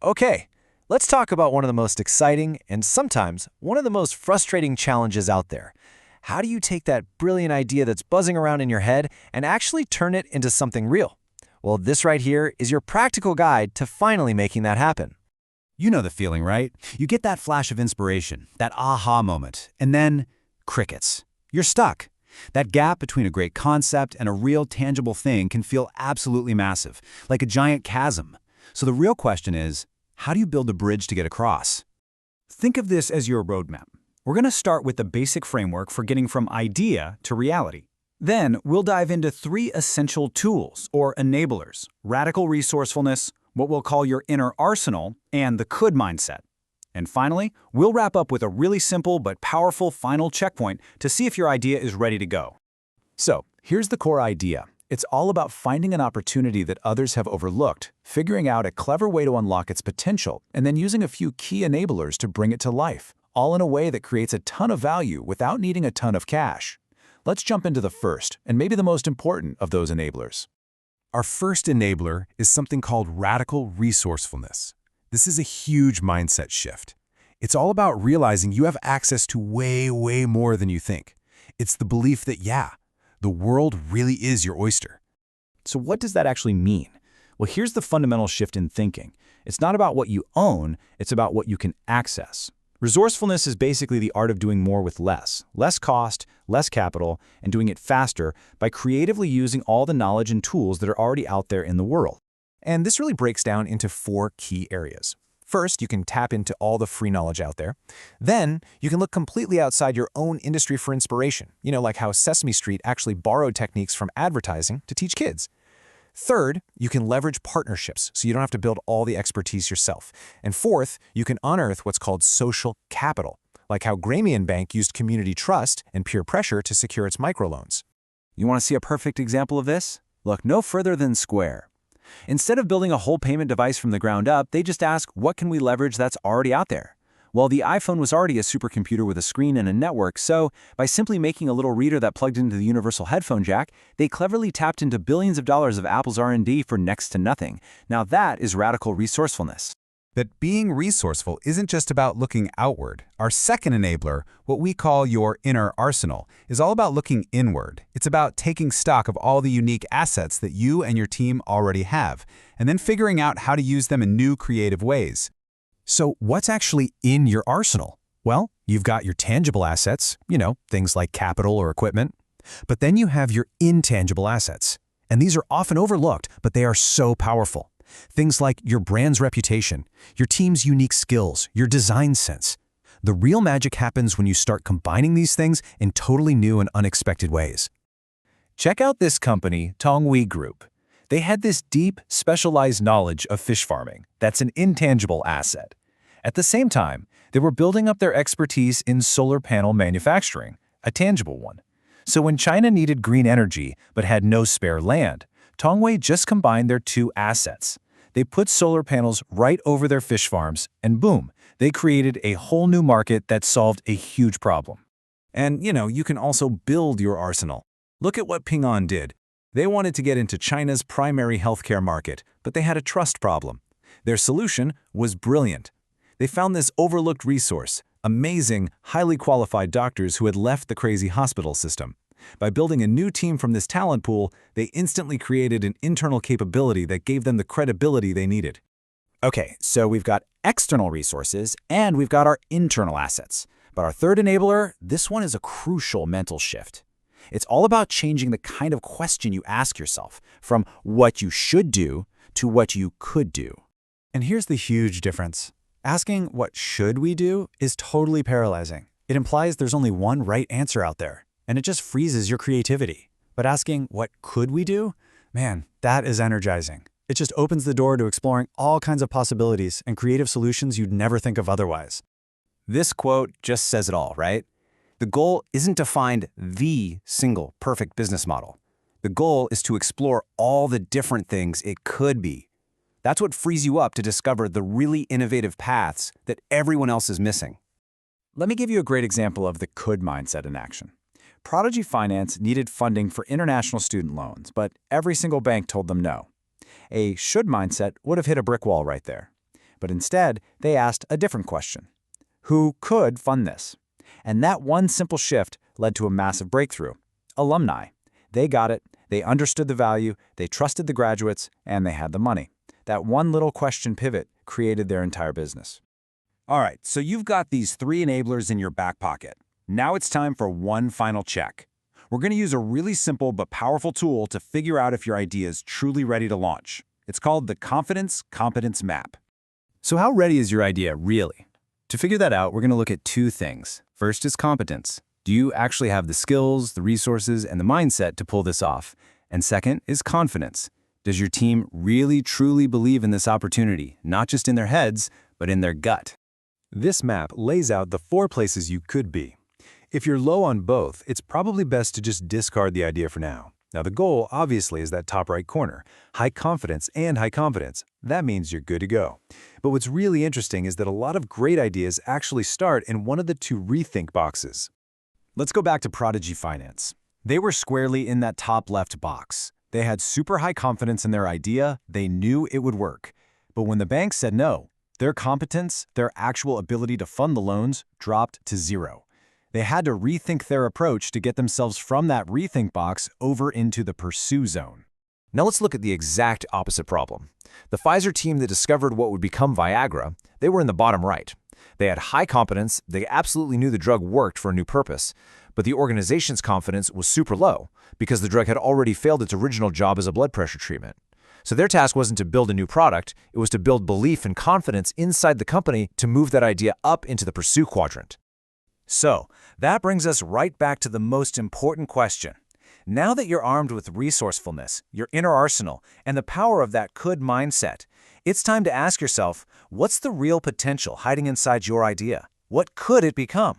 Okay, let's talk about one of the most exciting and sometimes one of the most frustrating challenges out there. How do you take that brilliant idea that's buzzing around in your head and actually turn it into something real? Well, this right here is your practical guide to finally making that happen. You know the feeling, right? You get that flash of inspiration, that aha moment, and then crickets. You're stuck. That gap between a great concept and a real tangible thing can feel absolutely massive, like a giant chasm. So the real question is, how do you build a bridge to get across? Think of this as your roadmap. We're going to start with the basic framework for getting from idea to reality. Then we'll dive into 3 essential tools, or enablers: radical resourcefulness, what we'll call your inner arsenal, and the could mindset. And finally, we'll wrap up with a really simple but powerful final checkpoint to see if your idea is ready to go. So, here's the core idea. It's all about finding an opportunity that others have overlooked, figuring out a clever way to unlock its potential, and then using a few key enablers to bring it to life, all in a way that creates a ton of value without needing a ton of cash. Let's jump into the first, and maybe the most important of those enablers. Our first enabler is something called radical resourcefulness. This is a huge mindset shift. It's all about realizing you have access to way more than you think. It's the belief that, yeah, the world really is your oyster. So what does that actually mean? Well, here's the fundamental shift in thinking. It's not about what you own, it's about what you can access. Resourcefulness is basically the art of doing more with less cost, less capital, and doing it faster by creatively using all the knowledge and tools that are already out there in the world. And this really breaks down into 4 key areas. First, you can tap into all the free knowledge out there. Then, you can look completely outside your own industry for inspiration, like how Sesame Street actually borrowed techniques from advertising to teach kids. Third, you can leverage partnerships so you don't have to build all the expertise yourself. And fourth, you can unearth what's called social capital, like how Gramian Bank used community trust and peer pressure to secure its microloans. You want to see a perfect example of this? Look no further than Square. Instead of building a whole payment device from the ground up, they just ask, what can we leverage that's already out there? Well, the iPhone was already a supercomputer with a screen and a network, so by simply making a little reader that plugged into the universal headphone jack, they cleverly tapped into billions of dollars of Apple's R&D for next to nothing. Now that is radical resourcefulness. That being resourceful isn't just about looking outward. Our second enabler, what we call your inner arsenal, is all about looking inward. It's about taking stock of all the unique assets that you and your team already have, and then figuring out how to use them in new creative ways. So what's actually in your arsenal? Well, you've got your tangible assets, things like capital or equipment. But then you have your intangible assets. And these are often overlooked, but they are so powerful. Things like your brand's reputation, your team's unique skills, your design sense. The real magic happens when you start combining these things in totally new and unexpected ways. Check out this company, Tongwei Group. They had this deep, specialized knowledge of fish farming that's an intangible asset. At the same time, they were building up their expertise in solar panel manufacturing, a tangible one. So when China needed green energy but had no spare land, Tongwei just combined their 2 assets. They put solar panels right over their fish farms, and boom, they created a whole new market that solved a huge problem. And, you can also build your arsenal. Look at what Ping An did. They wanted to get into China's primary healthcare market, but they had a trust problem. Their solution was brilliant. They found this overlooked resource, amazing, highly qualified doctors who had left the crazy hospital system. By building a new team from this talent pool, they instantly created an internal capability that gave them the credibility they needed. Okay, so we've got external resources and we've got our internal assets. But our third enabler, this one is a crucial mental shift. It's all about changing the kind of question you ask yourself, from what you should do to what you could do. And here's the huge difference. Asking what should we do is totally paralyzing. It implies there's only one right answer out there, and it just freezes your creativity. But asking what could we do? Man, that is energizing. It just opens the door to exploring all kinds of possibilities and creative solutions you'd never think of otherwise. This quote just says it all, right? The goal isn't to find the single perfect business model. The goal is to explore all the different things it could be. That's what frees you up to discover the really innovative paths that everyone else is missing. Let me give you a great example of the could mindset in action. Prodigy Finance needed funding for international student loans, but every single bank told them no. A should mindset would have hit a brick wall right there. But instead, they asked a different question. Who could fund this? And that one simple shift led to a massive breakthrough. Alumni. They got it, they understood the value, they trusted the graduates, and they had the money. That one little question pivot created their entire business. All right, so you've got these 3 enablers in your back pocket. Now it's time for one final check. We're going to use a really simple but powerful tool to figure out if your idea is truly ready to launch. It's called the confidence-competence map. So how ready is your idea, really? To figure that out, we're going to look at 2 things. First is competence. Do you actually have the skills, the resources, and the mindset to pull this off? And second is confidence. Does your team really truly believe in this opportunity, not just in their heads, but in their gut? This map lays out the 4 places you could be. If you're low on both, it's probably best to just discard the idea for now. Now, the goal, obviously, is that top right corner. High confidence and high confidence. That means you're good to go. But what's really interesting is that a lot of great ideas actually start in one of the 2 rethink boxes. Let's go back to Prodigy Finance. They were squarely in that top left box. They had super high confidence in their idea. They knew it would work. But when the bank said no, their competence, their actual ability to fund the loans, dropped to 0. They had to rethink their approach to get themselves from that rethink box over into the pursue zone. Now let's look at the exact opposite problem. The Pfizer team that discovered what would become Viagra, they were in the bottom right. They had high confidence, they absolutely knew the drug worked for a new purpose, but the organization's confidence was super low because the drug had already failed its original job as a blood pressure treatment. So their task wasn't to build a new product, it was to build belief and confidence inside the company to move that idea up into the pursue quadrant. So, that brings us right back to the most important question. Now that you're armed with resourcefulness, your inner arsenal, and the power of that could mindset, it's time to ask yourself, what's the real potential hiding inside your idea? What could it become?